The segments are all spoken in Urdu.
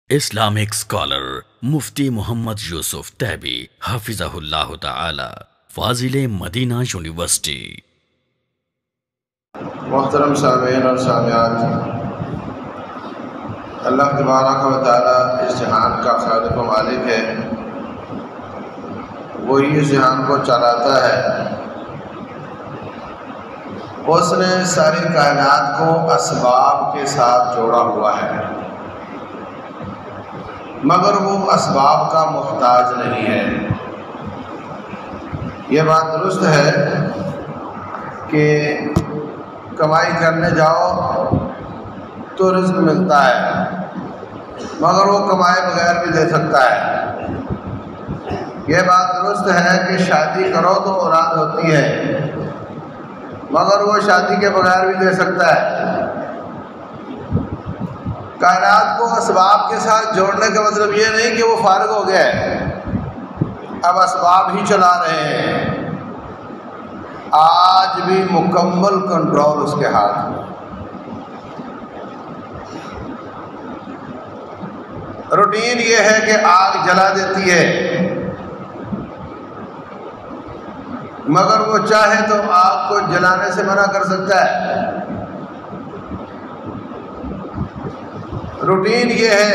اسلامک اسکالر مفتی محمد یوسف تیبی حفظہ اللہ تعالی، فاضل مدینہ یونیورسٹی۔ محترم سامعین اور سامعات، اللہ تبارک و تعالی اس جہان کا خالق و مالک ہے۔ وہی اس جہان کو چلاتا ہے۔ اس نے ساری کائنات کو اسباب کے ساتھ جوڑا ہوا ہے، مگر وہ اسباب کا محتاج نہیں ہے۔ یہ بات درست ہے کہ کمائی کرنے جاؤ تو رزق ملتا ہے، مگر وہ کمائے بغیر بھی دے سکتا ہے۔ یہ بات درست ہے کہ شادی کرو تو اولاد ہوتی ہے، مگر وہ شادی کے بغیر بھی دے سکتا ہے۔ کائنات کو اسباب کے ساتھ جوڑنے کا مطلب یہ نہیں کہ وہ فارغ ہو گیا ہے، اب اسباب ہی چلا رہے ہیں۔ آج بھی مکمل کنٹرول اس کے ہاتھ میں۔ روٹین یہ ہے کہ آگ جلا دیتی ہے، مگر وہ چاہے تو آگ کو جلانے سے منع کر سکتا ہے۔ روٹین یہ ہے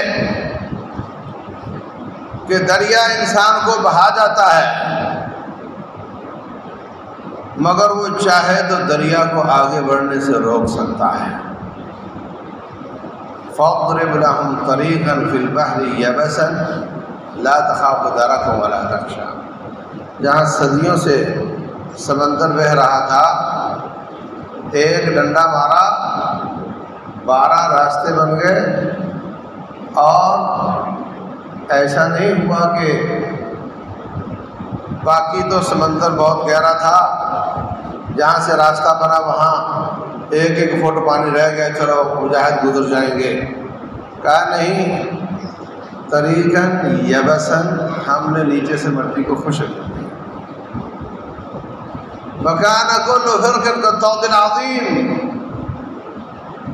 کہ دریا انسان کو بہا جاتا ہے، مگر وہ چاہے تو دریا کو آگے بڑھنے سے روک سکتا ہے۔ فاضرب لهم طریقا فی البحر یبسا لا تخاف درکا ولا تخشا۔ جہاں صدیوں سے سمندر بہہ رہا تھا، ایک ڈنڈا مارا 12 راستے بن گئے، اور ایسا نہیں ہوا کہ باقی تو سمندر بہت گہرا تھا، جہاں سے راستہ بنا وہاں 1-1 فٹ پانی رہ گیا، چلو مجاہد گزر جائیں گے۔ کہا نہیں، طریقاً یبساً، ہم نے نیچے سے مٹی کو خشک کر دیا۔ وَكَانَ كُلُّ فِرْقٍ كَالطَّوْدِ الْعَظِيمِ،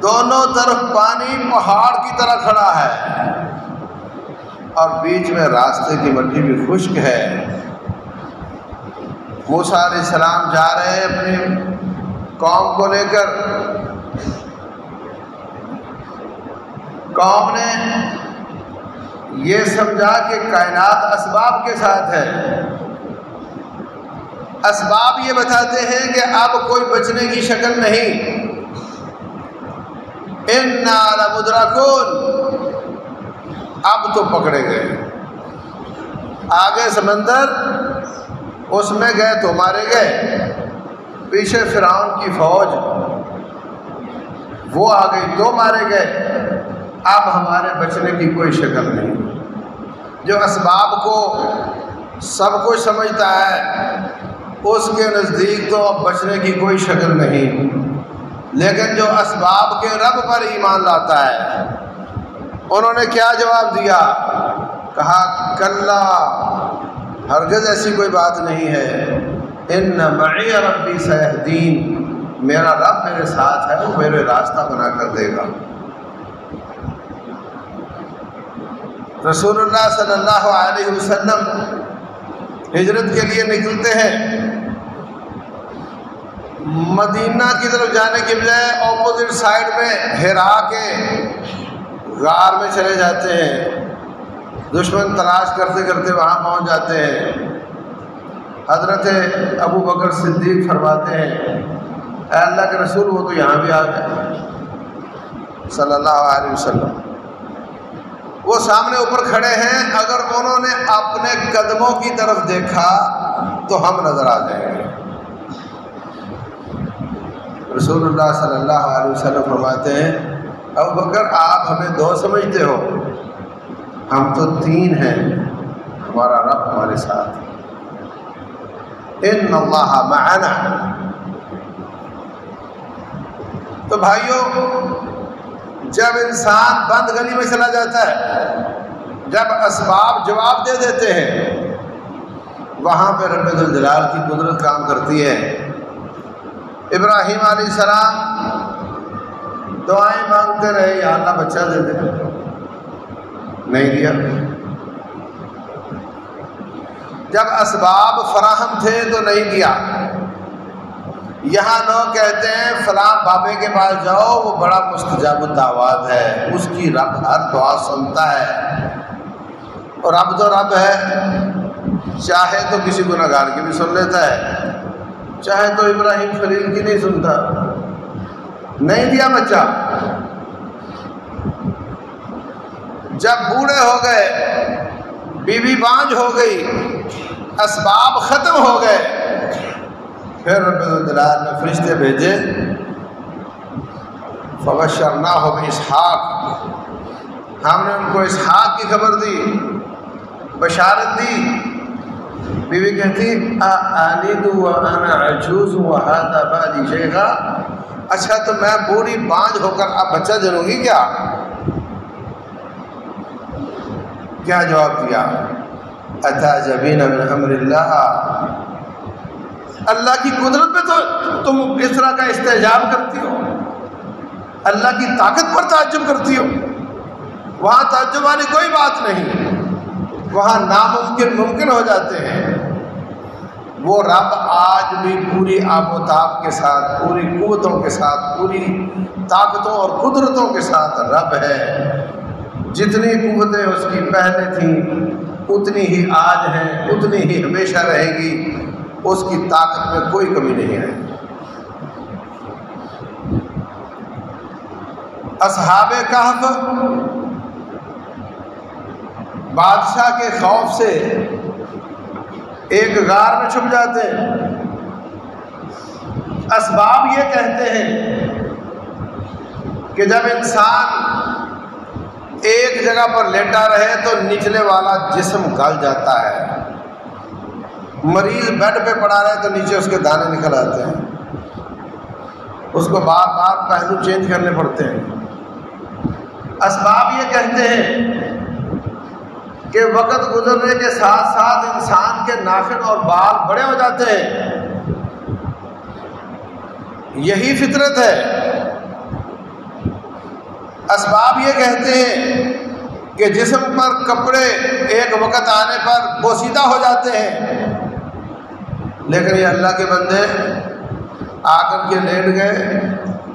دونوں طرف پانی پہاڑ کی طرح کھڑا ہے، اور بیچ میں راستے کی مٹی بھی خشک ہے۔ موسیٰ علیہ السلام جا رہے ہیں اپنی قوم کو لے کر۔ قوم نے یہ سمجھا کہ کائنات اسباب کے ساتھ ہے۔ اسباب یہ بتاتے ہیں کہ اب کوئی بچنے کی شکل نہیں۔ اِنَّا لَمُدْرَكُونَ، اب تو پکڑے گئے۔ آگے سمندر، اس میں گئے تو مارے گئے، پیچھے فرعون کی فوج، وہ آ گئی تو مارے گئے۔ اب ہمارے بچنے کی کوئی شکل نہیں۔ جو اسباب کو سب کچھ سمجھتا ہے، اس کے نزدیک تو اب بچنے کی کوئی شکل نہیں، لیکن جو اسباب کے رب پر ایمان لاتا ہے، انہوں نے کیا جواب دیا؟ کہا کلا، ہرگز ایسی کوئی بات نہیں ہے۔ ان معی ربی سیہدین، میرا رب میرے ساتھ ہے، وہ میرے راستہ بنا کر دے گا۔ رسول اللہ صلی اللہ علیہ وسلم ہجرت کے لیے نکلتے ہیں، مدینہ کی طرف جانے کی بجائے اپوزٹ سائڈ میں ہرا کے غار میں چلے جاتے ہیں۔ دشمن تلاش کرتے کرتے وہاں پہنچ جاتے ہیں۔ حضرت ابو بکر صدیق فرماتے ہیں، اے اللہ کے رسول، وہ تو یہاں بھی آ گئے صلی اللہ علیہ وسلم۔ وہ سامنے اوپر کھڑے ہیں، اگر انہوں نے اپنے قدموں کی طرف دیکھا تو ہم نظر آ جائیں گے۔ رسول اللہ صلی اللہ علیہ وسلم فرماتے ہیں، ابو بکر آپ ہمیں 2 سمجھتے ہو، ہم تو 3 ہیں، ہمارا رب ہمارے ساتھ ہے۔ ان اللہ معنا۔ تو بھائیوں، جب انسان بند گلی میں چلا جاتا ہے، جب اسباب جواب دے دیتے ہیں، وہاں پہ رب ذوالجلال کی قدرت کام کرتی ہے۔ ابراہیم علیہ السلام دعائیں مانگتے رہے، یا اللہ بچہ دے دے، نہیں دیا۔ جب اسباب فراہم تھے تو نہیں دیا۔ یہاں لوگ کہتے ہیں فلاں بابے کے پاس جاؤ، وہ بڑا مستجاب الدعوات ہے، اس کی رب ہر دعا سنتا ہے، اور رب تو رب ہے، چاہے تو کسی گناہگار کی بھی سن لیتا ہے، چاہے تو ابراہیم خلیل کی نہیں سنتا۔ نہیں دیا بچہ۔ جب بوڑھے ہو گئے، بیوی بانجھ ہو گئی، اسباب ختم ہو گئے، پھر رب الجلال نے فرشتے بھیجے، فبشرناہ باسحاق، ہم نے ان کو اسحاق کی خبر دی، بشارت دی۔ بیوی کہتی آلد وانا عجوز وہذا بعلی شیخا، اچھا تو میں بوڑھی بانجھ ہو کر اب بچہ جنوں گی کیا؟ کیا جواب دیا؟ اتعجبین من امر اللہ، اللہ کی قدرت پہ تو تم اس طرح کا استعجاب کرتی ہو، اللہ کی طاقت پر تعجب کرتی ہو۔ وہاں تعجب والی کوئی بات نہیں، وہاں ناممکن ممکن ہو جاتے ہیں۔ وہ رب آج بھی پوری آب و تاب کے ساتھ، پوری قوتوں کے ساتھ، پوری طاقتوں اور قدرتوں کے ساتھ رب ہے۔ جتنی قوتیں اس کی پہلے تھیں اتنی ہی آج ہیں، اتنی ہی ہمیشہ رہے گی، اس کی طاقت میں کوئی کمی نہیں ہے۔ اصحاب کہف بادشاہ کے خوف سے ایک غار میں چھپ جاتے ہیں۔ اسباب یہ کہتے ہیں کہ جب انسان ایک جگہ پر لیٹا رہے تو نچلے والا جسم گل جاتا ہے، مریض بیڈ پہ پڑا رہے تو نیچے اس کے دانے نکل آتے ہیں، اس کو بار بار پہلو چینج کرنے پڑتے ہیں۔ اسباب یہ کہتے ہیں کہ وقت گزرنے کے ساتھ ساتھ انسان کے ناخن اور بال بڑے ہو جاتے ہیں، یہی فطرت ہے۔ اسباب یہ کہتے ہیں کہ جسم پر کپڑے ایک وقت آنے پر بوسیدہ ہو جاتے ہیں، لیکن یہ اللہ کے بندے آ کر کے لیٹ گئے،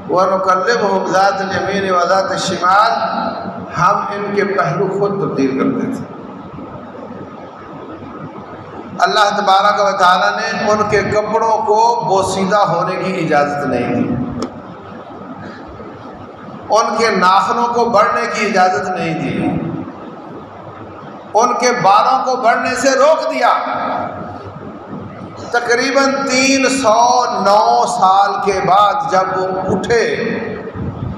وَنُقَلِّبُهُمْ ذَاتَ الْيَمِينِ وَذَاتَ الشِّمَالِ، ہم ان کے پہلو خود تبدیل کرتے تھے۔ اللہ تبارک و تعالیٰ نے ان کے کپڑوں کو بوسیدہ ہونے کی اجازت نہیں دی، ان کے ناخنوں کو بڑھنے کی اجازت نہیں دی، ان کے بالوں کو بڑھنے سے روک دیا۔ تقریباً 309 سال کے بعد جب وہ اٹھے،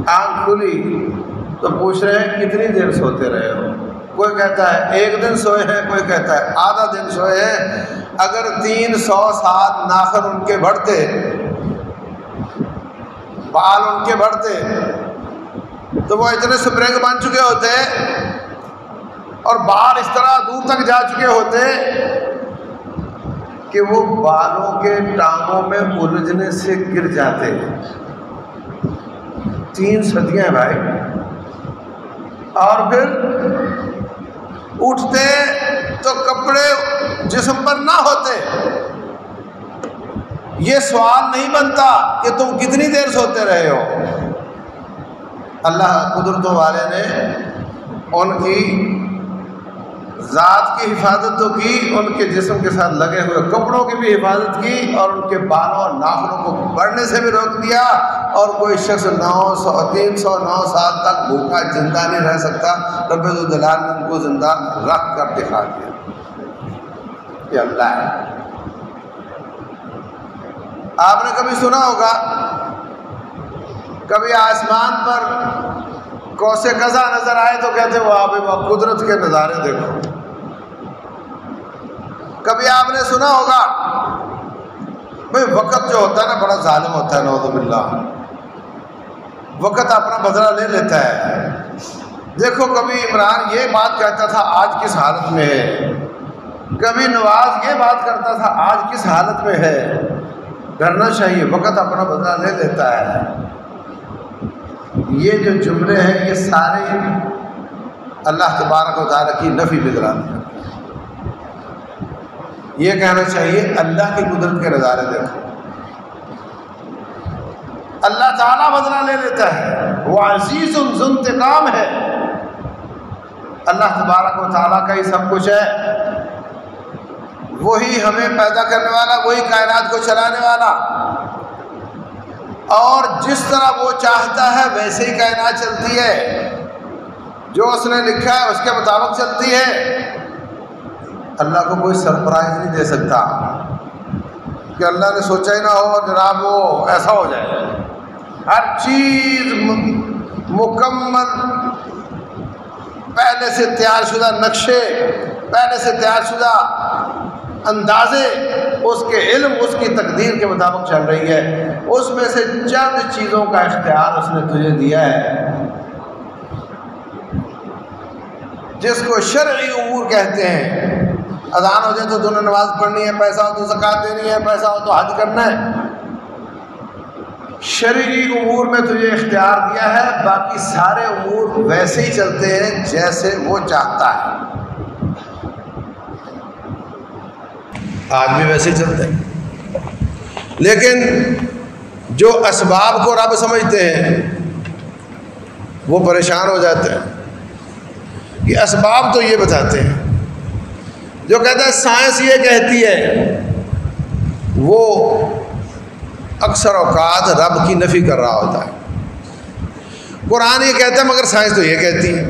آنکھ کھلی تو پوچھ رہے ہیں کتنی دیر سوتے رہے ہو؟ کوئی کہتا ہے 1 دن سوئے ہیں، کوئی کہتا ہے آدھا دن سوئے ہیں۔ اگر 300 سال ناخن ان کے بڑھتے، بال ان کے بڑھتے، تو وہ اتنے سپرنگ بن چکے ہوتے اور بال اس طرح دور تک جا چکے ہوتے کہ وہ بالوں کے ٹانگوں میں الجھنے سے گر جاتے۔ 3 صدیاں بھائی، اور پھر اٹھتے تو کپڑے جسم پر نہ ہوتے۔ یہ سوال نہیں بنتا کہ تم کتنی دیر سوتے رہے ہو۔ اللہ قدرتوں والے نے ان کی ذات کی حفاظت تو کی، ان کے جسم کے ساتھ لگے ہوئے کپڑوں کی بھی حفاظت کی، اور ان کے بالوں اور ناخنوں کو بڑھنے سے بھی روک دیا۔ اور کوئی شخص 309 سال تک بھوکا زندہ نہیں رہ سکتا، رب الجلال نے ان کو زندہ رکھ کر دکھا دیا۔ یہ اللہ ہے۔ آپ نے کبھی سنا ہوگا، کبھی آسمان پر قوس قزح نظر آئے تو کہتے واہ بھائی واہ، قدرت کے نظارے دیکھو۔ کبھی آپ نے سنا ہوگا بھائی وقت جو ہوتا ہے نا بڑا ظالم ہوتا ہے، نعوذ باللہ، وقت اپنا بدلہ لے لیتا ہے۔ دیکھو کبھی عمران یہ بات کہتا تھا آج کس حالت میں ہے، کبھی نواز یہ بات کرتا تھا آج کس حالت میں ہے۔ ڈرنا چاہیے، وقت اپنا بدلہ لے لیتا ہے۔ یہ جو جملے ہیں یہ سارے اللہ تبارک و تعالیٰ کی نفی بدلانا. یہ کہنا چاہیے اللہ کی قدرت کے نظارے دیکھو. اللہ تعالیٰ بدلہ لے لیتا ہے، وہ عزیز ذو انتقام ہے. اللہ تبارک و تعالیٰ کا ہی سب کچھ ہے، وہی ہمیں پیدا کرنے والا، وہی کائنات کو چلانے والا، اور جس طرح وہ چاہتا ہے ویسے ہی کائنات چلتی ہے. جو اس نے لکھا ہے اس کے مطابق چلتی ہے. اللہ کو کوئی سرپرائز نہیں دے سکتا کہ اللہ نے سوچا ہی نہ ہو جناب وہ ایسا ہو جائے. ہر چیز مکمل، پہلے سے تیار شدہ نقشے، پہلے سے تیار شدہ اندازے، اس کے علم، اس کی تقدیر کے مطابق چل رہی ہے. اس میں سے چند چیزوں کا اختیار اس نے تجھے دیا ہے جس کو شرعی امور کہتے ہیں. اذان ہو جائے تو تم نے نماز پڑھنی ہے، پیسہ ہو تو زکوٰۃ دینی ہے، پیسہ ہو تو حج کرنا ہے. شرعی امور میں تجھے اختیار دیا ہے، باقی سارے امور ویسے ہی چلتے ہیں جیسے وہ چاہتا ہے. آج بھی ویسے ہی چلتے ہیں، لیکن جو اسباب کو رب سمجھتے ہیں وہ پریشان ہو جاتے ہیں. یہ اسباب تو یہ بتاتے ہیں. جو کہتا ہے سائنس یہ کہتی ہے، وہ اکثر اوقات رب کی نفی کر رہا ہوتا ہے. قرآن یہ کہتا ہے مگر سائنس تو یہ کہتی ہے.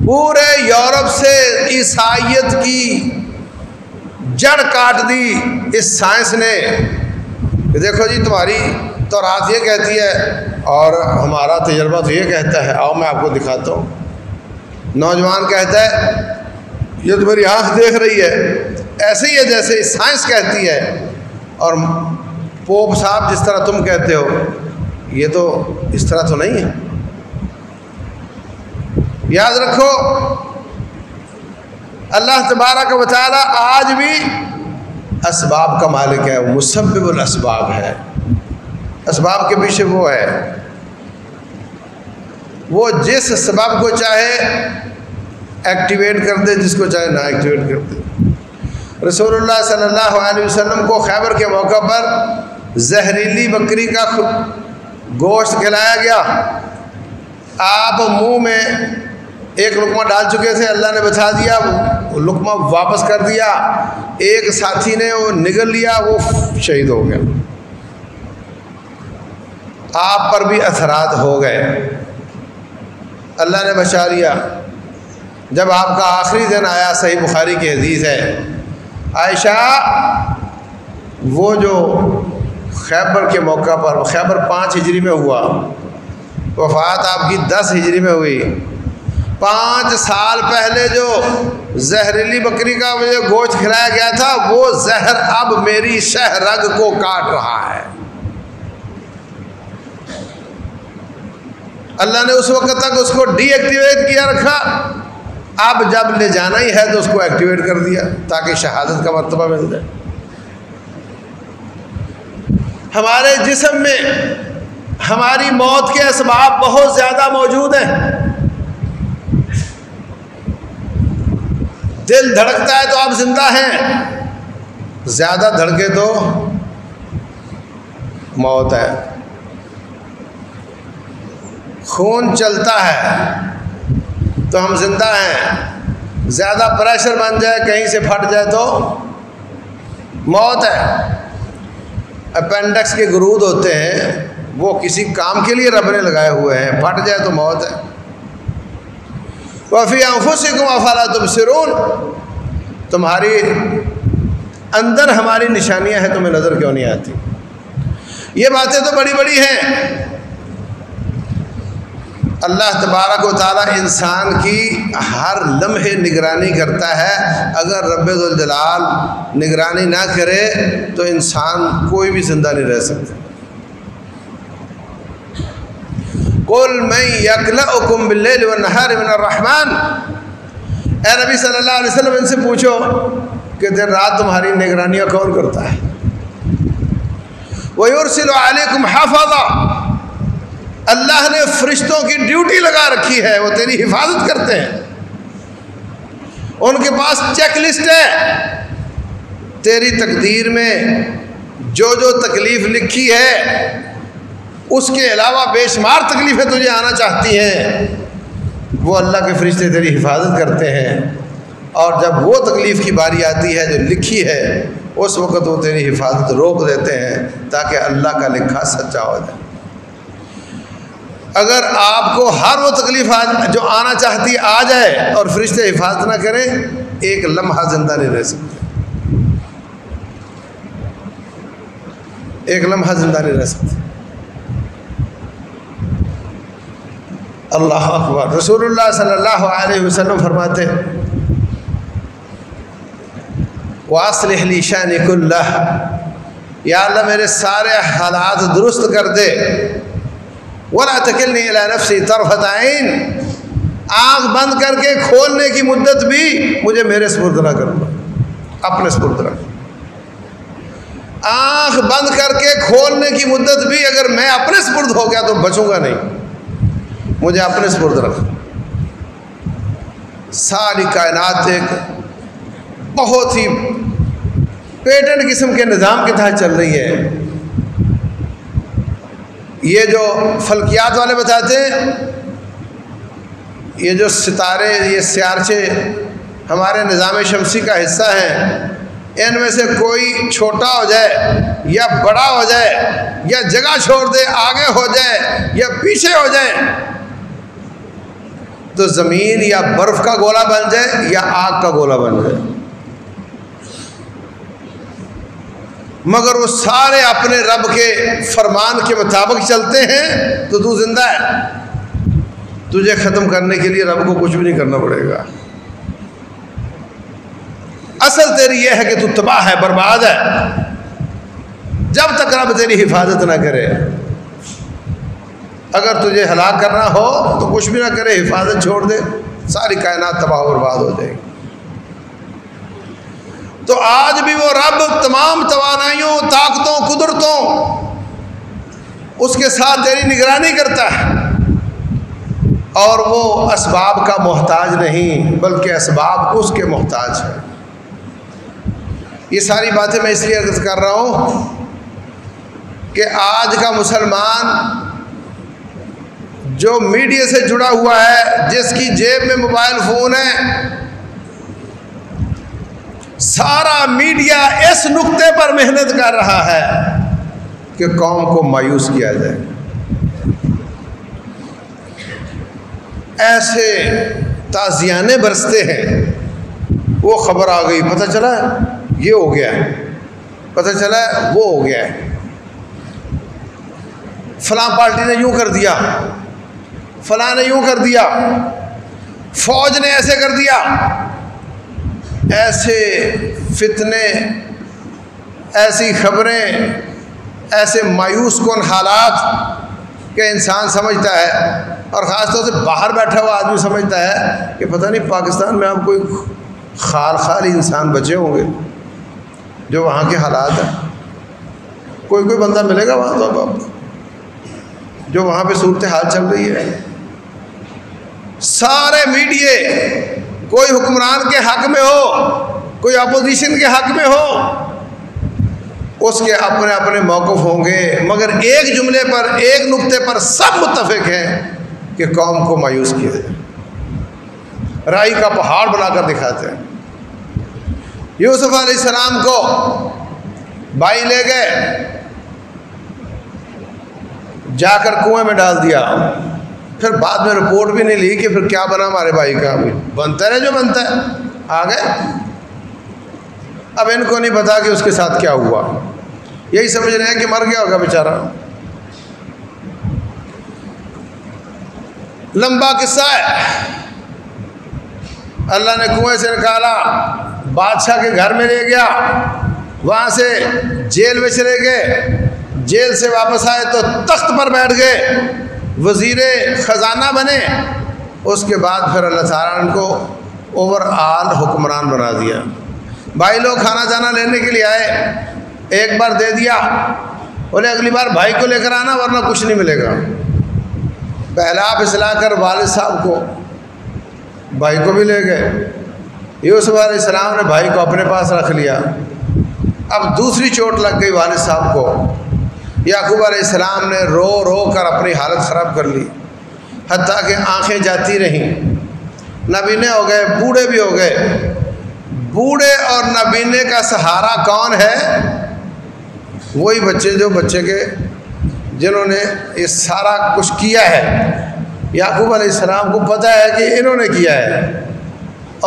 پورے یورپ سے عیسائیت کی جڑ کاٹ دی اس سائنس نے کہ دیکھو جی تمہاری تورات یہ کہتی ہے اور ہمارا تجربہ تو یہ کہتا ہے، آؤ میں آپ کو دکھاتا ہوں. نوجوان کہتا ہے یہ تمہاری آنکھ دیکھ رہی ہے ایسے ہی ہے جیسے سائنس کہتی ہے، اور پوپ صاحب جس طرح تم کہتے ہو یہ تو اس طرح تو نہیں ہے. یاد رکھو اللہ تبارک و تعالی آج بھی اسباب کا مالک ہے، مسبب الاسباب ہے. اسباب کے پیچھے وہ ہے، وہ جس سبب کو چاہے ایکٹیویٹ کر دے، جس کو چاہے نہ ایکٹیویٹ کر دے. رسول اللہ صلی اللہ علیہ وسلم کو خیبر کے موقع پر زہریلی بکری کا گوشت کھلایا گیا. آپ منہ میں ایک لقمہ ڈال چکے تھے، اللہ نے بتا دیا، وہ لقمہ واپس کر دیا. ایک ساتھی نے وہ نگل لیا، وہ شہید ہو گیا. آپ پر بھی اثرات ہو گئے، اللہ نے بچا لیا. جب آپ کا آخری دن آیا، صحیح بخاری کی حدیث ہے، عائشہ وہ جو خیبر کے موقع پر، خیبر 5 ہجری میں ہوا، وفات آپ کی 10 ہجری میں ہوئی. 5 سال پہلے جو زہریلی بکری کا مجھے گوشت کھلایا گیا تھا، وہ زہر اب میری شہ رگ کو کاٹ رہا ہے. اللہ نے اس وقت تک اس کو ڈی ایکٹیویٹ کیا رکھا، اب جب لے جانا ہی ہے تو اس کو ایکٹیویٹ کر دیا تاکہ شہادت کا مرتبہ مل جائے. ہمارے جسم میں ہماری موت کے اسباب بہت زیادہ موجود ہیں. دل دھڑکتا ہے تو آپ زندہ ہیں، زیادہ دھڑکے تو موت ہے. خون چلتا ہے تو ہم زندہ ہیں، زیادہ پریشر بن جائے، کہیں سے پھٹ جائے تو موت ہے. اپینڈکس کے گرود ہوتے ہیں، وہ کسی کام کے لیے رب نے لگائے ہوئے ہیں، پھٹ جائے تو موت ہے. وَفِي أَنفُسِكُمْ أَفَلَا تُبْصِرُونَ، تمہاری اندر ہماری نشانیاں ہیں، تمہیں نظر کیوں نہیں آتی؟ یہ باتیں تو بڑی بڑی ہیں. اللہ تبارک و تعالیٰ انسان کی ہر لمحے نگرانی کرتا ہے. اگر رب ذوالجلال نگرانی نہ کرے تو انسان کوئی بھی زندہ نہیں رہ سکتا. قُلْ مَنْ يَكْلَؤُكُمْ بِاللَّيْلِ وَالنَّهَارِ مِنَ الرَّحْمَنِ، اے نبی صلی اللہ علیہ وسلم ان سے پوچھو کہ دن رات تمہاری نگرانیاں کون کرتا ہے؟ وَيُرْسِلُ عَلَيْكُمْ حَفَظًا، اللہ نے فرشتوں کی ڈیوٹی لگا رکھی ہے، وہ تیری حفاظت کرتے ہیں، ان کے پاس چیک لسٹ ہے، تیری تقدیر میں جو جو تکلیف لکھی ہے اس کے علاوہ بے شمار تکلیفیں تجھے آنا چاہتی ہیں، وہ اللہ کے فرشتے تیری حفاظت کرتے ہیں، اور جب وہ تکلیف کی باری آتی ہے جو لکھی ہے اس وقت وہ تیری حفاظت روک دیتے ہیں تاکہ اللہ کا لکھا سچا ہو جائے۔ اگر آپ کو ہر وہ تکلیف جو آنا چاہتی آ جائے اور فرشتے حفاظت نہ کریں، ایک لمحہ زندہ نہیں رہ سکتے، ایک لمحہ زندہ نہیں رہ سکتے۔ اللہ اکبر۔ رسول اللہ صلی اللہ علیہ وسلم فرماتے وَأَصْلِحْ لِي شَأْنِي كُلَّهُ، یا اللہ میرے سارے حالات درست کر دے، وَلَا تَكِلْنِي إِلَىٰ نَفْسِي طَرْفَةَ عَيْنٍ، آنکھ بند کر کے کھولنے کی مدت بھی مجھے میرے سپرد نہ کرنا، اپنے سپرد رکھ۔ آنکھ بند کر کے کھولنے کی مدت بھی اگر میں اپنے سپرد ہو گیا تو بچوں گا نہیں، مجھے اپنے سپرد رکھ۔ ساری کائنات ایک بہت ہی پیٹنٹ قسم کے نظام کے تحت چل رہی ہے۔ یہ جو فلکیات والے بتاتے ہیں، یہ جو ستارے، یہ سیارچے ہمارے نظام شمسی کا حصہ ہیں، ان میں سے کوئی چھوٹا ہو جائے یا بڑا ہو جائے یا جگہ چھوڑ دے، آگے ہو جائے یا پیچھے ہو جائے، تو زمین یا برف کا گولا بن جائے یا آگ کا گولا بن جائے، مگر وہ سارے اپنے رب کے فرمان کے مطابق چلتے ہیں تو تو زندہ ہے۔ تجھے ختم کرنے کے لیے رب کو کچھ بھی نہیں کرنا پڑے گا۔ اصل تیری یہ ہے کہ تو تباہ ہے، برباد ہے، جب تک رب تیری حفاظت نہ کرے۔ اگر تجھے ہلاک کرنا ہو تو کچھ بھی نہ کرے، حفاظت چھوڑ دے، ساری کائنات تباہ و برباد ہو جائے گی۔ تو آج بھی وہ رب تمام توانائیوں، طاقتوں، قدرتوں اس کے ساتھ تیری نگرانی کرتا ہے، اور وہ اسباب کا محتاج نہیں بلکہ اسباب اس کے محتاج ہے۔ یہ ساری باتیں میں اس لیے عرض کر رہا ہوں کہ آج کا مسلمان جو میڈیا سے جڑا ہوا ہے، جس کی جیب میں موبائل فون ہے، سارا میڈیا اس نقطے پر محنت کر رہا ہے کہ قوم کو مایوس کیا جائے۔ ایسے تازیانے برستے ہیں، وہ خبر آ گئی، پتہ چلا یہ ہو گیا ہے، پتہ چلا وہ ہو گیا ہے، فلاں پارٹی نے یوں کر دیا، فلاں نے یوں کر دیا، فوج نے ایسے کر دیا۔ ایسے فتنے، ایسی خبریں، ایسے مایوس کن حالات کہ انسان سمجھتا ہے، اور خاص طور سے باہر بیٹھا ہوا آدمی سمجھتا ہے کہ پتہ نہیں پاکستان میں اب کوئی خالی انسان بچے ہوں گے جو وہاں کے حالات ہیں۔ کوئی بندہ ملے گا وہاں تو اب جو وہاں پہ صورتحال چل رہی ہے۔ سارے میڈیا، کوئی حکمران کے حق میں ہو، کوئی اپوزیشن کے حق میں ہو، اس کے اپنے اپنے موقف ہوں گے، مگر ایک جملے پر، ایک نقطے پر سب متفق ہیں کہ قوم کو مایوس کیا جائے، رائی کا پہاڑ بنا کر دکھاتے ہیں۔ یوسف علیہ السلام کو بھائی لے گئے، جا کر کنویں میں ڈال دیا، پھر بعد میں رپورٹ بھی نہیں لی کہ پھر کیا بنا ہمارے بھائی کا، بنتا رہے جو بنتا ہے، آ گئے۔ اب ان کو نہیں پتا کہ اس کے ساتھ کیا ہوا، یہی سمجھ رہے ہیں کہ مر گیا ہوگا بیچارہ۔ لمبا قصہ ہے۔ اللہ نے کنویں سے نکالا، بادشاہ کے گھر میں لے گیا، وہاں سے جیل میں چلے گئے، جیل سے واپس آئے تو تخت پر بیٹھ گئے، وزیر خزانہ بنے۔ اس کے بعد پھر اللہ تعالیٰ نے ان کو اوور آل حکمران بنا دیا۔ بھائی لوگ کھانا جانا لینے کے لیے آئے، ایک بار دے دیا، بولے اگلی بار بھائی کو لے کر آنا ورنہ کچھ نہیں ملے گا۔ بہلا پھسلا کر والد صاحب کو، بھائی کو بھی لے گئے۔ یوسف علیہ السلام نے بھائی کو اپنے پاس رکھ لیا۔ اب دوسری چوٹ لگ گئی والد صاحب کو۔ یعقوب علیہ السلام نے رو رو کر اپنی حالت خراب کر لی، حتیٰ کہ آنکھیں جاتی رہیں۔ نابینے ہو گئے، بوڑھے بھی ہو گئے۔ بوڑھے اور نابینے کا سہارا کون ہے؟ وہی بچے جو بچے کے جنہوں نے یہ سارا کچھ کیا ہے۔ یعقوب علیہ السلام کو پتہ ہے کہ انہوں نے کیا ہے،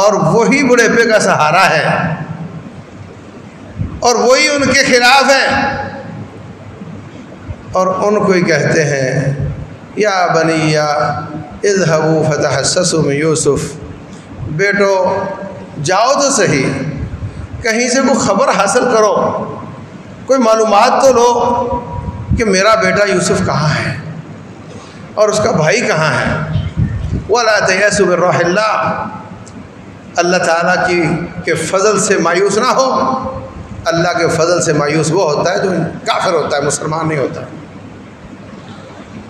اور وہی بڑھیپے کا سہارا ہے، اور وہی ان کے خلاف ہیں، اور ان کو ہی کہتے ہیں یا بنی اذهبوا فتحسسوا من یوسف، بیٹو جاؤ تو صحیح، کہیں سے کوئی خبر حاصل کرو، کوئی معلومات تو لو کہ میرا بیٹا یوسف کہاں ہے اور اس کا بھائی کہاں ہے۔ وَلَا تَيَأْسُوا مِن رَوْحِ اللَّهِ، اللہ تعالیٰ کے فضل سے مایوس نہ ہو۔ اللہ کے فضل سے مایوس وہ ہوتا ہے جو کافر ہوتا ہے، مسلمان نہیں ہوتا۔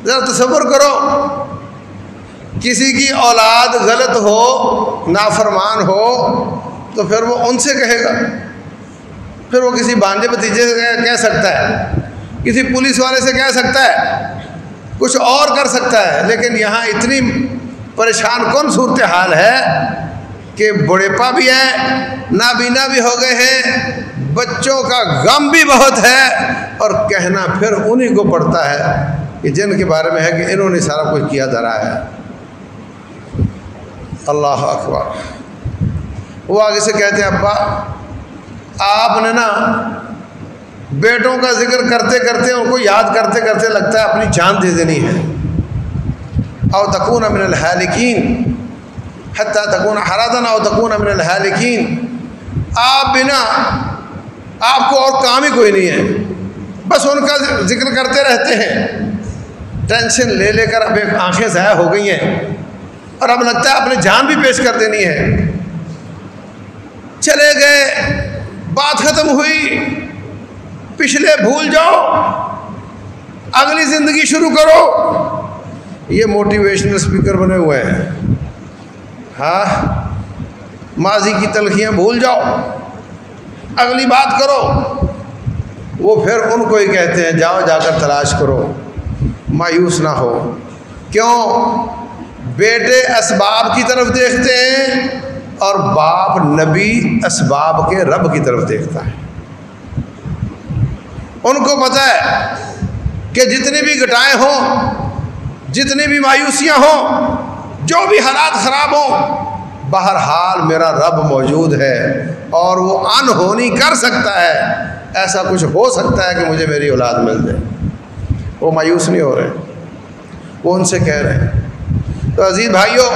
ذرا تصور کرو، کسی کی اولاد غلط ہو، نافرمان ہو، تو پھر وہ ان سے کہے گا، پھر وہ کسی بانجے بھتیجے سے کہہ سکتا ہے، کسی پولیس والے سے کہہ سکتا ہے، کچھ اور کر سکتا ہے، لیکن یہاں اتنی پریشان کن صورتحال ہے کہ بڑھیپا بھی ہے، نابینا بھی ہو گئے ہیں، بچوں کا غم بھی بہت ہے، اور کہنا پھر انہی کو پڑتا ہے کہ جن کے بارے میں ہے کہ انہوں نے سارا کچھ کیا دھرا ہے۔ اللہ اکبر۔ وہ آگے سے کہتے ہیں ابا آپ نے نا بیٹوں کا ذکر کرتے کرتے ان کو یاد کرتے کرتے لگتا ہے اپنی جان دے دینی ہے۔ او تکون من الہالکین حتی تکون حرادا او تکون من الہالکین، آپ بنا آپ کو اور کام ہی کوئی نہیں ہے، بس ان کا ذکر کرتے رہتے ہیں۔ ٹینشن لے لے کر اب ایک آنکھیں ضائع ہو گئی ہیں، اور اب لگتا ہے اپنی جان بھی پیش کر دینی ہے۔ چلے گئے، بات ختم ہوئی، پچھلے بھول جاؤ، اگلی زندگی شروع کرو۔ یہ موٹیویشنل اسپیکر بنے ہوئے ہیں۔ ہاں، ماضی کی تلخیاں بھول جاؤ، اگلی بات کرو۔ وہ پھر ان کو ہی کہتے ہیں جاؤ جا کر تلاش کرو، مایوس نہ ہو۔ کیوں؟ بیٹے اسباب کی طرف دیکھتے ہیں اور باپ نبی اسباب کے رب کی طرف دیکھتا ہے۔ ان کو پتہ ہے کہ جتنی بھی گھٹائیں ہوں، جتنی بھی مایوسیاں ہوں، جو بھی حالات خراب ہوں، بہرحال میرا رب موجود ہے اور وہ انہونی کر سکتا ہے، ایسا کچھ ہو سکتا ہے کہ مجھے میری اولاد مل جائے۔ وہ مایوس نہیں ہو رہے، وہ ان سے کہہ رہے ہیں۔ تو عزیز بھائیوں،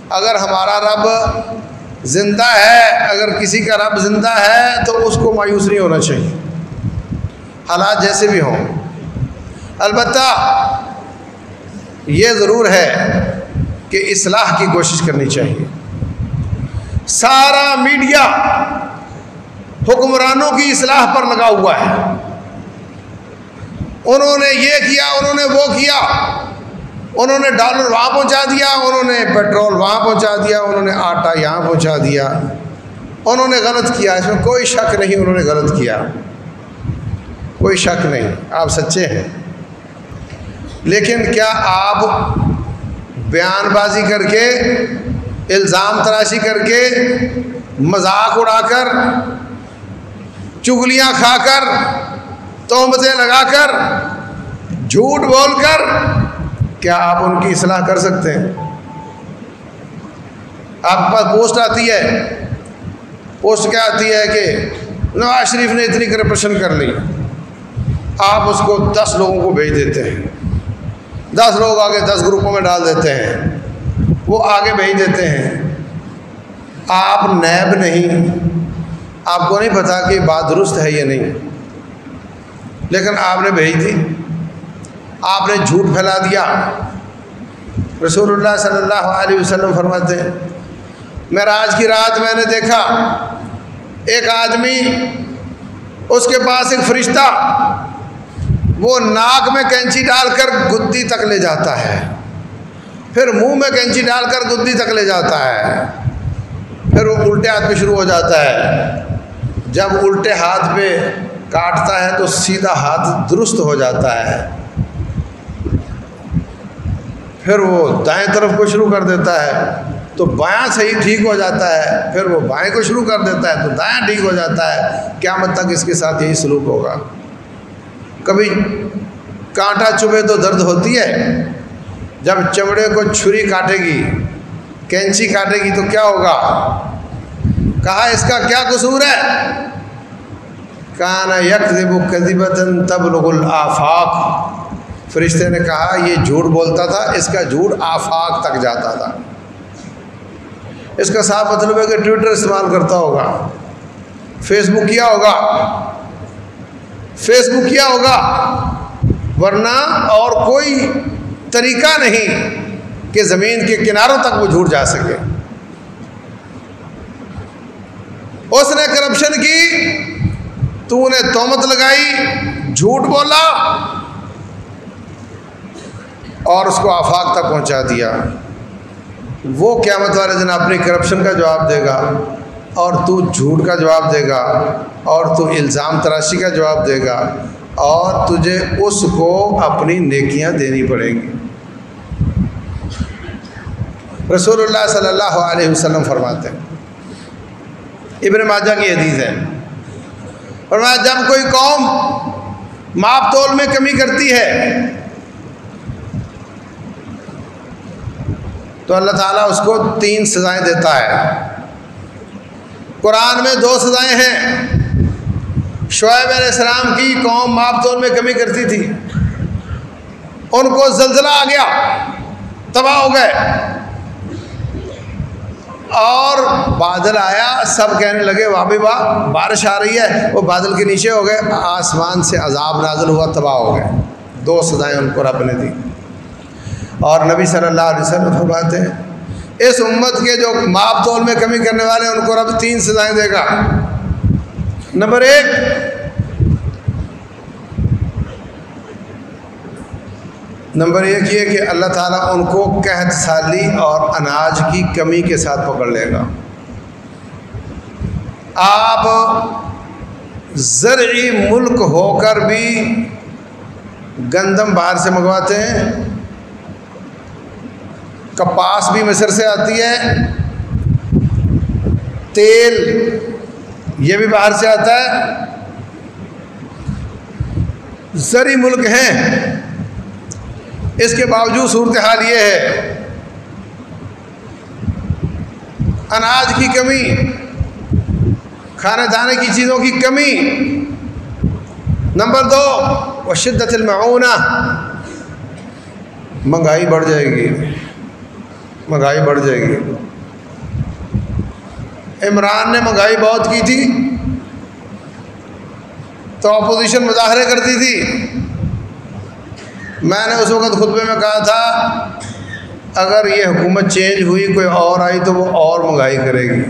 اگر ہمارا رب زندہ ہے، اگر کسی کا رب زندہ ہے تو اس کو مایوس نہیں ہونا چاہیے، حالات جیسے بھی ہوں۔ البتہ یہ ضرور ہے کہ اصلاح کی کوشش کرنی چاہیے۔ سارا میڈیا حکمرانوں کی اصلاح پر لگا ہوا ہے، انہوں نے یہ کیا، انہوں نے وہ کیا، انہوں نے ڈالر وہاں پہنچا دیا، انہوں نے پیٹرول وہاں پہنچا دیا، انہوں نے آٹا یہاں پہنچا دیا، انہوں نے غلط کیا، اس میں کوئی شک نہیں انہوں نے غلط کیا، کوئی شک نہیں، آپ سچے ہیں۔ لیکن کیا آپ بیان بازی کر کے، الزام تراشی کر کے، مذاق اڑا کر، چغلیاں کھا کر، تہمتیں لگا کر، جھوٹ بول کر، کیا آپ ان کی اصلاح کر سکتے ہیں؟ آپ کے پاس پوسٹ آتی ہے، پوسٹ کیا آتی ہے کہ نواز شریف نے اتنی کرپشن کر لی، آپ اس کو 10 لوگوں کو بھیج دیتے ہیں، 10 لوگ آگے 10 گروپوں میں ڈال دیتے ہیں، وہ آگے بھیج دیتے ہیں۔ آپ نیب نہیں، آپ کو نہیں پتا کہ بات درست ہے یا نہیں، لیکن آپ نے بھیج دی، آپ نے جھوٹ پھیلا دیا۔ رسول اللہ صلی اللہ علیہ وسلم فرماتے ہیں، معراج کی رات میں نے دیکھا ایک آدمی، اس کے پاس ایک فرشتہ، وہ ناک میں کینچی ڈال کر گدی تک لے جاتا ہے، پھر منہ میں کینچی ڈال کر گدی تک لے جاتا ہے، پھر وہ الٹے ہاتھ پہ شروع ہو جاتا ہے، جب الٹے ہاتھ پہ کاٹتا ہے تو سیدھا ہاتھ درست ہو جاتا ہے، پھر وہ دائیں طرف کو شروع کر دیتا ہے تو بایاں صحیح ٹھیک ہو جاتا ہے، پھر وہ بائیں کو شروع کر دیتا ہے تو دایاں ٹھیک ہو جاتا ہے، قیامت تک اس کے ساتھ یہی سلوک ہوگا۔ کبھی کانٹا چبھے تو درد ہوتی ہے، جب چمڑے کو چھری کاٹے گی، کینچی کاٹے گی تو کیا ہوگا؟ کہا اس کا کیا قصور ہے؟ کان یکذب کذبۃ تبلغ الآفاق، فرشتے نے کہا یہ جھوٹ بولتا تھا، اس کا جھوٹ آفاق تک جاتا تھا۔ اس کا صاف مطلب ہے کہ ٹویٹر استعمال کرتا ہوگا، فیس بک کیا ہوگا، فیس بک کیا ہوگا، ورنہ اور کوئی طریقہ نہیں کہ زمین کے کناروں تک وہ جھوٹ جا سکے۔ اس نے کرپشن کی، تو نے تہمت لگائی، جھوٹ بولا اور اس کو آفاق تک پہنچا دیا۔ وہ قیامت والے دن اپنی کرپشن کا جواب دے گا، اور تو جھوٹ کا جواب دے گا، اور تو الزام تراشی کا جواب دے گا، اور تجھے اس کو اپنی نیکیاں دینی پڑیں گی۔ رسول اللہ صلی اللہ علیہ وسلم فرماتے ہیں، ابن ماجہ کی حدیث ہے، فرمایا جب کوئی قوم ماپ تول میں کمی کرتی ہے تو اللہ تعالیٰ اس کو 3 سزائیں دیتا ہے۔ قرآن میں 2 سزائیں ہیں۔ شعیب علیہ السلام کی قوم ماپ تول میں کمی کرتی تھی، ان کو زلزلہ آ گیا، تباہ ہو گئے، اور بادل آیا، سب کہنے لگے واہ بھائی واہ بارش آ رہی ہے، وہ بادل کے نیچے ہو گئے، آسمان سے عذاب نازل ہوا، تباہ ہو گئے۔ 2 سزائیں ان کو رب نے دی۔ اور نبی صلی اللہ علیہ وسلم فرماتے ہیں اس امت کے جو ماپ تول میں کمی کرنے والے ہیں ان کو رب 3 سزائیں دے گا۔ نمبر 1، یہ کہ اللہ تعالیٰ ان کو قحط سالی اور اناج کی کمی کے ساتھ پکڑ لے گا۔ آپ زرعی ملک ہو کر بھی گندم باہر سے منگواتے ہیں، کپاس بھی مصر سے آتی ہے، تیل یہ بھی باہر سے آتا ہے، زرعی ملک ہیں، اس کے باوجود صورتحال یہ ہے اناج کی کمی، کھانے دانے کی چیزوں کی کمی۔ نمبر 2، وشدت المعونہ، مہنگائی بڑھ جائے گی، مہنگائی بڑھ جائے گی۔ عمران نے مہنگائی بہت کی تھی تو اپوزیشن مظاہرے کرتی تھی۔ میں نے اس وقت خطبے میں کہا تھا اگر یہ حکومت چینج ہوئی، کوئی اور آئی تو وہ اور مہنگائی کرے گی،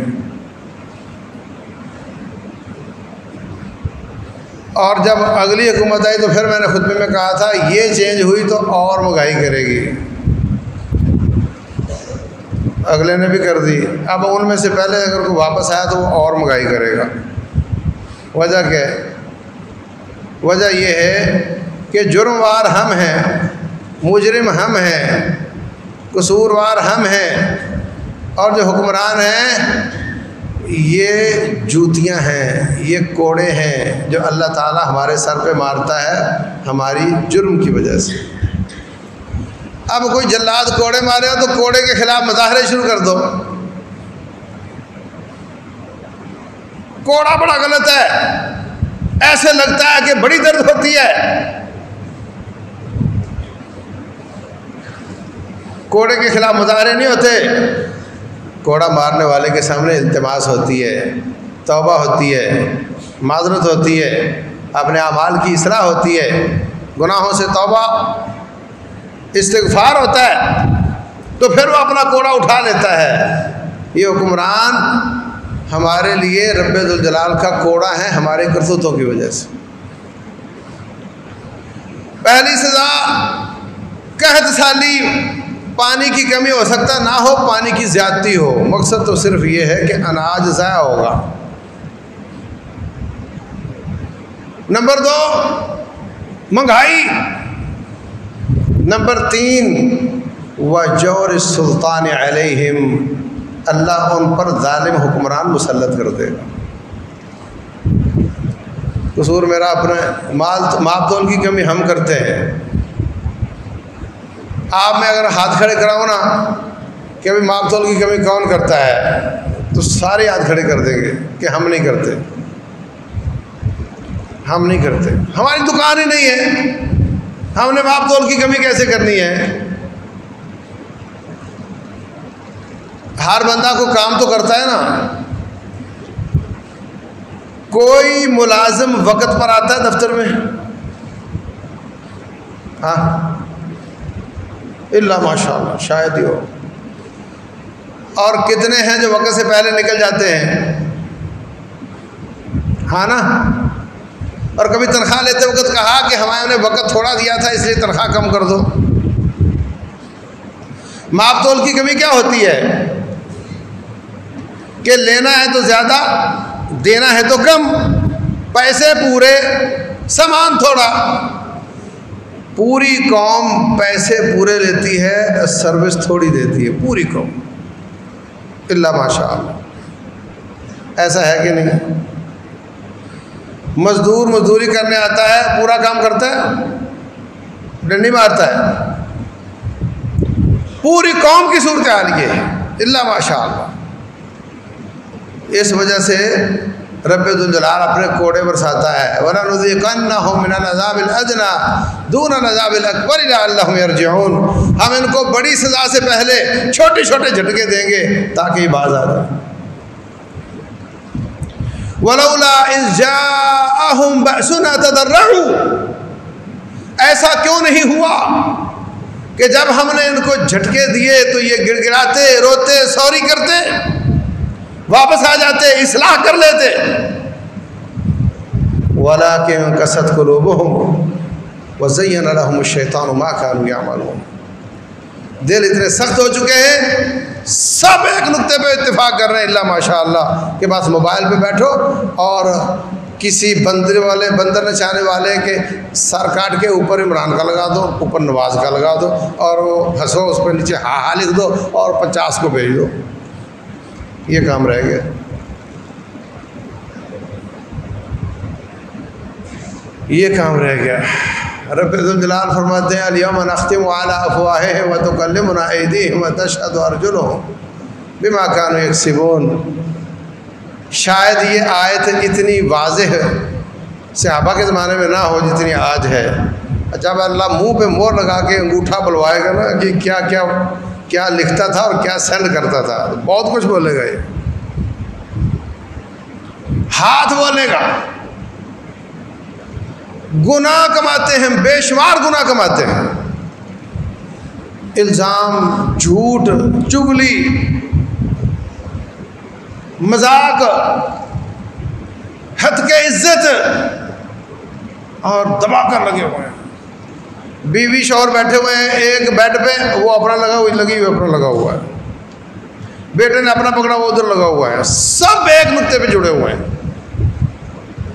اور جب اگلی حکومت آئی تو پھر میں نے خطبے میں کہا تھا یہ چینج ہوئی تو اور مہنگائی کرے گی۔ اگلے نے بھی کر دی، اب ان میں سے پہلے اگر کوئی واپس آیا تو وہ اور مہنگائی کرے گا۔ وجہ کیا ہے؟ وجہ یہ ہے کہ جرم وار ہم ہیں، مجرم ہم ہیں، قصوروار ہم ہیں، اور جو حکمران ہیں یہ جوتیاں ہیں، یہ کوڑے ہیں جو اللہ تعالیٰ ہمارے سر پہ مارتا ہے ہماری جرم کی وجہ سے۔ اب کوئی جلاد کوڑے مارے ہو تو کوڑے کے خلاف مظاہرے شروع کر دو۔ کوڑا بڑا غلط ہے، ایسے لگتا ہے کہ بڑی درد ہوتی ہے۔ کوڑے کے خلاف مظاہرے نہیں ہوتے، کوڑا مارنے والے کے سامنے التماس ہوتی ہے، توبہ ہوتی ہے، معذرت ہوتی ہے، اپنے اعمال کی اصلاح ہوتی ہے، گناہوں سے توبہ استغفار ہوتا ہے، تو پھر وہ اپنا کوڑا اٹھا لیتا ہے۔ یہ حکمران ہمارے لیے رب ذوالجلال کا کوڑا ہے ہمارے کرتوتوں کی وجہ سے۔ پہلی سزا قحط سالی پانی کی کمی ہو سکتا نہ ہو، پانی کی زیادتی ہو، مقصد تو صرف یہ ہے کہ اناج ضائع ہوگا۔ نمبر 2 مہنگائی، نمبر 3 وجور السلطان علیہم، اللہ ان پر ظالم حکمران مسلط کر دے گا۔ قصور میرا اپنا ماپ تول کی کمی ہم کرتے ہیں۔ آپ میں اگر ہاتھ کھڑے کراؤ نا کہ ابھی ماپ تول کی کمی کون کرتا ہے، تو سارے ہاتھ کھڑے کر دیں گے کہ ہم نہیں کرتے، ہم نہیں کرتے، ہماری دکان ہی نہیں ہے، ہم نے ماپ تول کی کمی کیسے کرنی ہے؟ ہر بندہ کو کام تو کرتا ہے نا۔ کوئی ملازم وقت پر آتا ہے دفتر میں؟ ہاں اللہ ماشاء اللہ شاید ہی ہو۔ اور کتنے ہیں جو وقت سے پہلے نکل جاتے ہیں؟ ہاں نا۔ اور کبھی تنخواہ لیتے وقت کہا کہ ہمیں نے وقت تھوڑا دیا تھا اس لیے تنخواہ کم کر دو۔ ماپ تول کی کمی کیا ہوتی ہے کہ لینا ہے تو زیادہ، دینا ہے تو کم، پیسے پورے سامان تھوڑا۔ پوری قوم پیسے پورے لیتی ہے، سروس تھوڑی دیتی ہے پوری قوم، اللہ ماشاء اللہ۔ ایسا ہے کہ نہیں؟ مزدور مزدوری کرنے آتا ہے، پورا کام کرتا ہے، ڈنڈی مارتا ہے۔ پوری قوم کی صورتحال یہ ہے، اللہ ماشاء اللہ۔ اس وجہ سے رب ذوالجلال اپنے کوڑے برساتا ہے، وَلَنُذِيقَنَّهُم مِّنَ الْعَذَابِ الْأَدْنَىٰ دُونَ الْعَذَابِ الْأَكْبَرِ لَعَلَّهُمْ يَرْجِعُونَ۔ ہم ان کو بڑی سزا سے پہلے چھوٹے چھوٹے جھٹکے دیں گے تاکہ باز آ جائیں۔ وَلَوْلَا إِذْ جَاءَهُمْ بَأْسُنَا تَضَرَّعُوا، ایسا کیوں نہیں ہوا کہ جب ہم نے ان کو جھٹکے دیے تو یہ گڑ گڑاتے، روتے، سوری کرتے، واپس آ جاتے، اصلاح کر لیتے۔ وَلَٰكِن قَسَتْ قُلُوبُهُمْ وَزَيَّنَ لَهُمُ الشَّيْطَانُ مَا كَانُوا يَعْمَلُونَ۔ دل اتنے سخت ہو چکے ہیں، سب ایک نقطے پہ اتفاق کر رہے ہیں اللہ ماشاء اللہ کہ بس موبائل پہ بیٹھو اور کسی بندر نچانے والے کے سر کاٹ کے اوپر عمران کا لگا دو، اوپر نواز کا لگا دو، اور وہ ہنسو، اس پہ نیچے ہاں ہاں لکھ دو اور 50 کو بھیج دو۔ یہ کام رہ گیا۔ یہ کام رہ گیا۔ رب ذوالجلال فرماتے ہیں اليوم نختم على افواههم وتكلمنا ايديهم وتشهد ارجلهم بما كانوا يكسبون۔ شاید یہ آیت اتنی واضح صحابہ کے زمانے میں نہ ہو جتنی آج ہے۔ جب اللہ منہ پہ مور لگا کے انگوٹھا بلوائے گا نا کہ کیا کیا کیا لکھتا تھا اور کیا سینڈ کرتا تھا، تو بہت کچھ بولے گا۔ یہ ہاتھ بولے گا، گناہ کماتے ہیں، بے شمار گناہ کماتے ہیں، الزام، جھوٹ، چغلی، مذاق، حد کے عزت، اور دبا کر لگے ہوئے ہیں۔ بیوی شوہر بیٹھے ہوئے ہیں ایک بیڈ پہ، وہ اپنا لگا ہوئی لگی ہوئی اپنا لگا ہوا ہے، بیٹے نے اپنا پکڑا وہ ادھر لگا ہوا ہے، سب ایک نقطے پہ جڑے ہوئے ہیں۔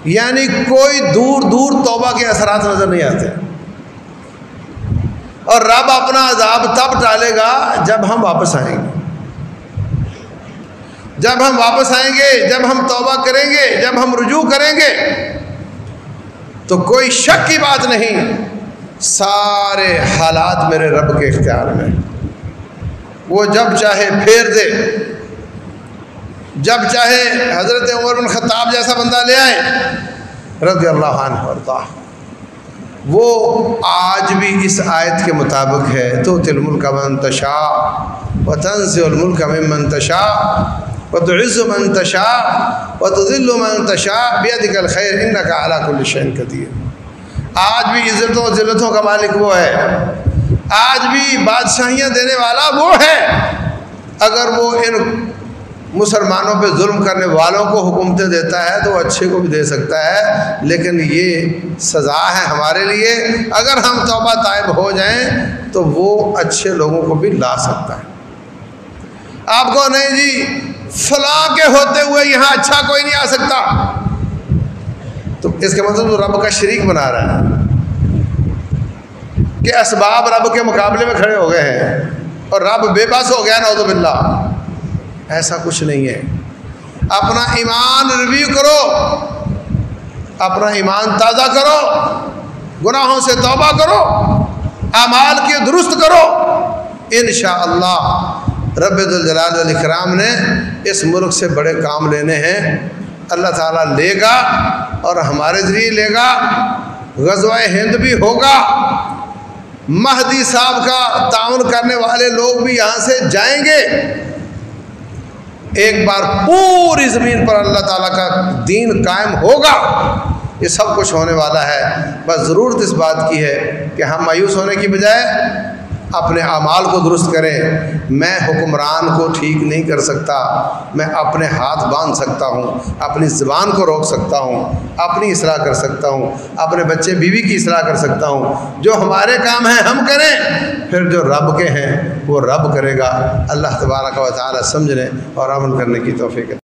یعنی کوئی دور دور توبہ کے اثرات نظر نہیں آتے۔ اور رب اپنا عذاب تب ٹالے گا جب ہم واپس آئیں گے، جب ہم واپس آئیں گے، جب ہم توبہ کریں گے، جب ہم رجوع کریں گے، تو کوئی شک کی بات نہیں، سارے حالات میرے رب کے اختیار میں، وہ جب چاہے پھیر دے، جب چاہے حضرت عمر بن خطاب جیسا بندہ لے آئے رضی اللہ عنہ وارضاہ، وہ آج بھی اس آیت کے مطابق ہے، تؤتی الملک من تشاء وتنزع الملک ممن تشاء وتعز من تشاء وتذل من تشاء بیدک الخیر انک علی کل شیء قدیر۔ آج بھی عزتوں و ذلتوں کا مالک وہ ہے، آج بھی بادشاہیاں دینے والا وہ ہے۔ اگر وہ ان مسلمانوں پہ ظلم کرنے والوں کو حکومتیں دیتا ہے تو وہ اچھے کو بھی دے سکتا ہے، لیکن یہ سزا ہے ہمارے لیے۔ اگر ہم توبہ طائب ہو جائیں تو وہ اچھے لوگوں کو بھی لا سکتا ہے۔ آپ کو نہیں جی فلاں کے ہوتے ہوئے یہاں اچھا کوئی نہیں آ سکتا، تو اس کے مطلب تو رب کا شریک بنا رہا ہے کہ اسباب رب کے مقابلے میں کھڑے ہو گئے ہیں اور رب بے بس ہو گیا، نعوذ باللہ۔ ایسا کچھ نہیں ہے۔ اپنا ایمان ریویو کرو، اپنا ایمان تازہ کرو، گناہوں سے توبہ کرو، اعمال کے درست کرو، انشاءاللہ رب ذوالجلال والاکرام نے اس ملک سے بڑے کام لینے ہیں، اللہ تعالیٰ لے گا اور ہمارے ذریعے لے گا۔ غزوہ ہند بھی ہوگا، مہدی صاحب کا تعاون کرنے والے لوگ بھی یہاں سے جائیں گے، ایک بار پوری زمین پر اللہ تعالیٰ کا دین قائم ہوگا۔ یہ سب کچھ ہونے والا ہے، بس ضرورت اس بات کی ہے کہ ہم مایوس ہونے کی بجائے اپنے اعمال کو درست کریں۔ میں حکمران کو ٹھیک نہیں کر سکتا، میں اپنے ہاتھ باندھ سکتا ہوں، اپنی زبان کو روک سکتا ہوں، اپنی اصلاح کر سکتا ہوں، اپنے بچے بیوی کی اصلاح کر سکتا ہوں۔ جو ہمارے کام ہیں ہم کریں، پھر جو رب کے ہیں وہ رب کرے گا۔ اللہ تبارک و تعالی سمجھنے اور عمل کرنے کی توفیق